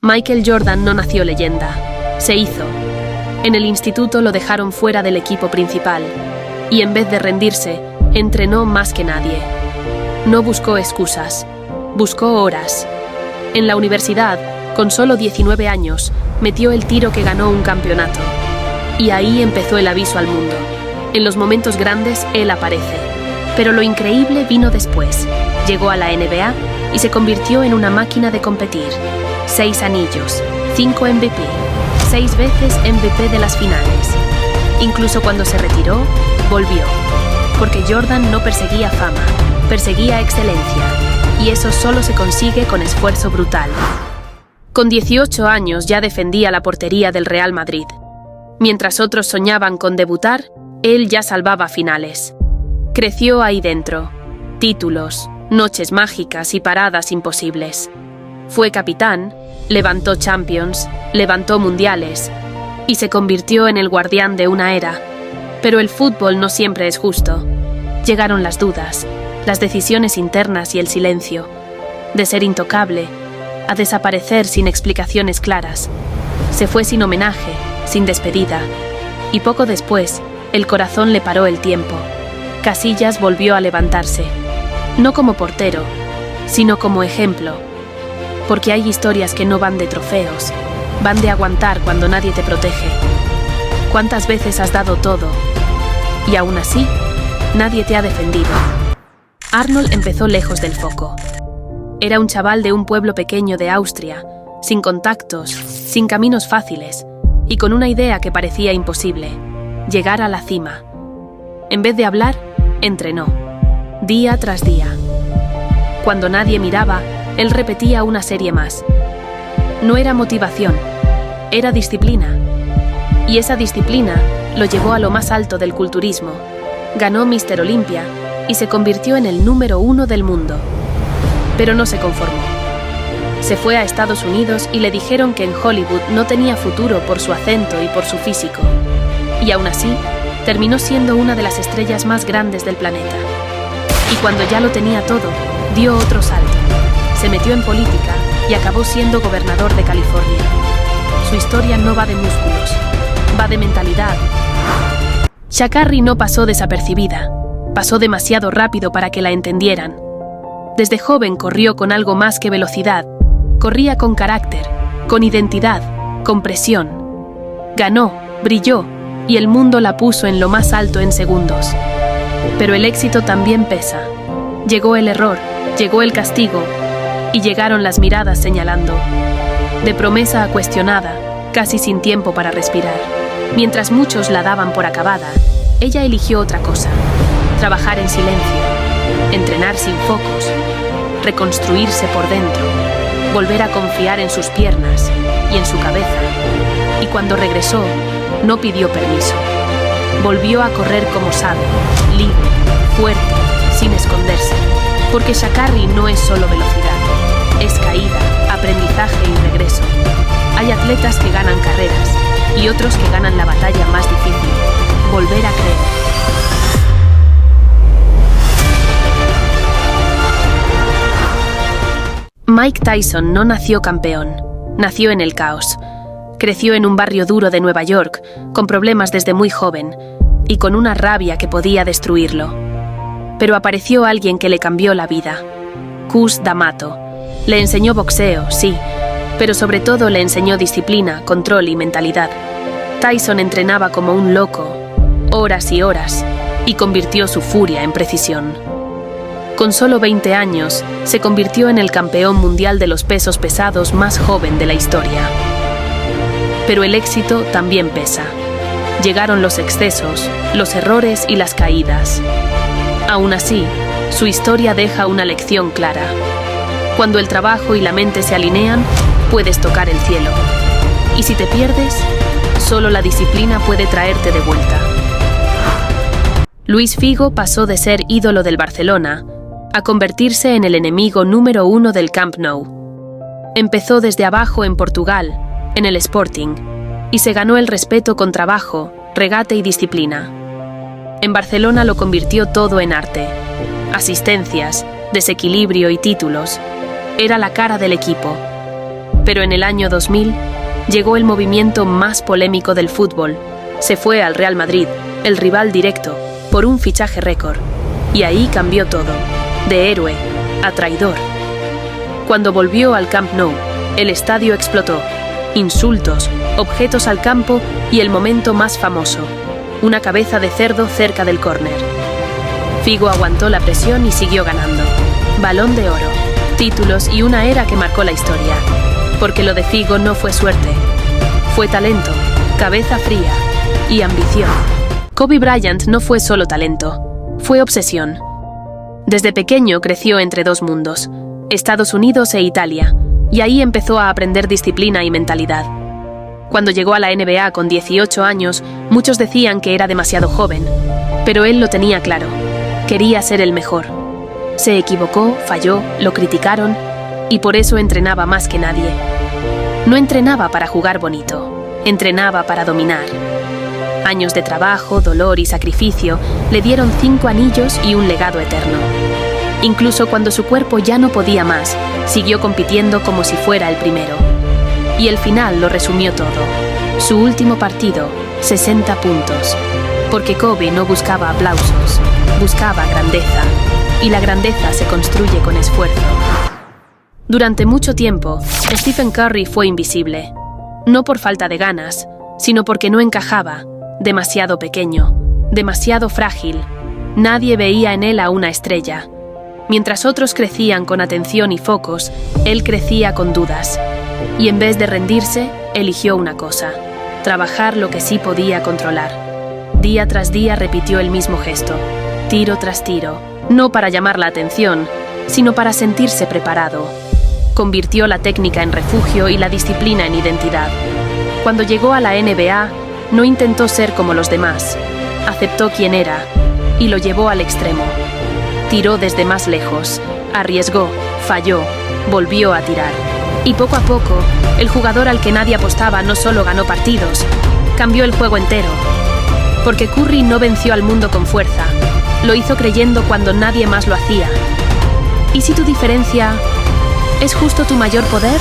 Michael Jordan no nació leyenda, se hizo. En el instituto lo dejaron fuera del equipo principal y en vez de rendirse, entrenó más que nadie. No buscó excusas, buscó horas. En la universidad, con solo 19 años, metió el tiro que ganó un campeonato. Y ahí empezó el aviso al mundo. En los momentos grandes, él aparece. Pero lo increíble vino después. Llegó a la NBA y se convirtió en una máquina de competir. 6 anillos, 5 MVP, 6 veces MVP de las finales. Incluso cuando se retiró, volvió. Porque Jordan no perseguía fama, perseguía excelencia. Y eso solo se consigue con esfuerzo brutal. Con 18 años ya defendía la portería del Real Madrid. Mientras otros soñaban con debutar, él ya salvaba finales. Creció ahí dentro. Títulos, noches mágicas y paradas imposibles. Fue capitán, levantó Champions, levantó mundiales y se convirtió en el guardián de una era. Pero el fútbol no siempre es justo. Llegaron las dudas, las decisiones internas y el silencio. De ser intocable, a desaparecer sin explicaciones claras. Se fue sin homenaje, sin despedida. Y poco después, el corazón le paró el tiempo. Casillas volvió a levantarse. No como portero, sino como ejemplo. Porque hay historias que no van de trofeos, van de aguantar cuando nadie te protege. ¿Cuántas veces has dado todo? Y aún así, nadie te ha defendido. Arnold empezó lejos del foco. Era un chaval de un pueblo pequeño de Austria, sin contactos, sin caminos fáciles, y con una idea que parecía imposible: llegar a la cima. En vez de hablar, entrenó, día tras día. Cuando nadie miraba, él repetía una serie más. No era motivación, era disciplina. Y esa disciplina lo llevó a lo más alto del culturismo. Ganó Mr. Olympia y se convirtió en el número 1 del mundo. Pero no se conformó. Se fue a Estados Unidos y le dijeron que en Hollywood no tenía futuro por su acento y por su físico. Y aún así, terminó siendo una de las estrellas más grandes del planeta. Y cuando ya lo tenía todo, dio otro salto. Se metió en política y acabó siendo gobernador de California. Su historia no va de músculos, va de mentalidad. Sha'Carri no pasó desapercibida, pasó demasiado rápido para que la entendieran. Desde joven corrió con algo más que velocidad, corría con carácter, con identidad, con presión. Ganó, brilló, y el mundo la puso en lo más alto en segundos. Pero el éxito también pesa. Llegó el error, llegó el castigo, y llegaron las miradas señalando. De promesa a cuestionada, casi sin tiempo para respirar. Mientras muchos la daban por acabada, ella eligió otra cosa: trabajar en silencio, entrenar sin focos, reconstruirse por dentro, volver a confiar en sus piernas y en su cabeza. Y cuando regresó, no pidió permiso. Volvió a correr como sabe, libre, fuerte, sin esconderse. Porque Sha'Carri no es solo velocidad, es caída, aprendizaje y regreso. Hay atletas que ganan carreras y otros que ganan la batalla más difícil: volver a creer. Mike Tyson no nació campeón, nació en el caos. Creció en un barrio duro de Nueva York, con problemas desde muy joven, y con una rabia que podía destruirlo. Pero apareció alguien que le cambió la vida: Cus D'Amato. Le enseñó boxeo, sí, pero sobre todo le enseñó disciplina, control y mentalidad. Tyson entrenaba como un loco, horas y horas, y convirtió su furia en precisión. Con solo 20 años, se convirtió en el campeón mundial de los pesos pesados más joven de la historia. Pero el éxito también pesa. Llegaron los excesos, los errores y las caídas. Aún así, su historia deja una lección clara. Cuando el trabajo y la mente se alinean, puedes tocar el cielo. Y si te pierdes, solo la disciplina puede traerte de vuelta. Luis Figo pasó de ser ídolo del Barcelona a convertirse en el enemigo número 1 del Camp Nou. Empezó desde abajo en Portugal, en el Sporting, y se ganó el respeto con trabajo, regate y disciplina. En Barcelona lo convirtió todo en arte: asistencias, desequilibrio y títulos. Era la cara del equipo. Pero en el año 2000 llegó el movimiento más polémico del fútbol. Se fue al Real Madrid, el rival directo, por un fichaje récord. Y ahí cambió todo, de héroe a traidor. Cuando volvió al Camp Nou, el estadio explotó. Insultos, objetos al campo y el momento más famoso, una cabeza de cerdo cerca del córner. Figo aguantó la presión y siguió ganando. Balón de oro, títulos y una era que marcó la historia. Porque lo de Figo no fue suerte, fue talento, cabeza fría y ambición. Kobe Bryant no fue solo talento, fue obsesión. Desde pequeño creció entre dos mundos, Estados Unidos e Italia, y ahí empezó a aprender disciplina y mentalidad. Cuando llegó a la NBA con 18 años, muchos decían que era demasiado joven, pero él lo tenía claro, quería ser el mejor. Se equivocó, falló, lo criticaron, y por eso entrenaba más que nadie. No entrenaba para jugar bonito, entrenaba para dominar. Años de trabajo, dolor y sacrificio le dieron 5 anillos y un legado eterno. Incluso cuando su cuerpo ya no podía más, siguió compitiendo como si fuera el primero. Y el final lo resumió todo. Su último partido, 60 puntos. Porque Kobe no buscaba aplausos, buscaba grandeza. Y la grandeza se construye con esfuerzo. Durante mucho tiempo, Stephen Curry fue invisible. No por falta de ganas, sino porque no encajaba. Demasiado pequeño, demasiado frágil. Nadie veía en él a una estrella. Mientras otros crecían con atención y focos, él crecía con dudas. Y en vez de rendirse, eligió una cosa: trabajar lo que sí podía controlar. Día tras día repitió el mismo gesto, tiro tras tiro, no para llamar la atención, sino para sentirse preparado. Convirtió la técnica en refugio y la disciplina en identidad. Cuando llegó a la NBA, no intentó ser como los demás. Aceptó quién era y lo llevó al extremo. Tiró desde más lejos, arriesgó, falló, volvió a tirar. Y poco a poco, el jugador al que nadie apostaba no solo ganó partidos, cambió el juego entero. Porque Curry no venció al mundo con fuerza, lo hizo creyendo cuando nadie más lo hacía. ¿Y si tu diferencia es justo tu mayor poder?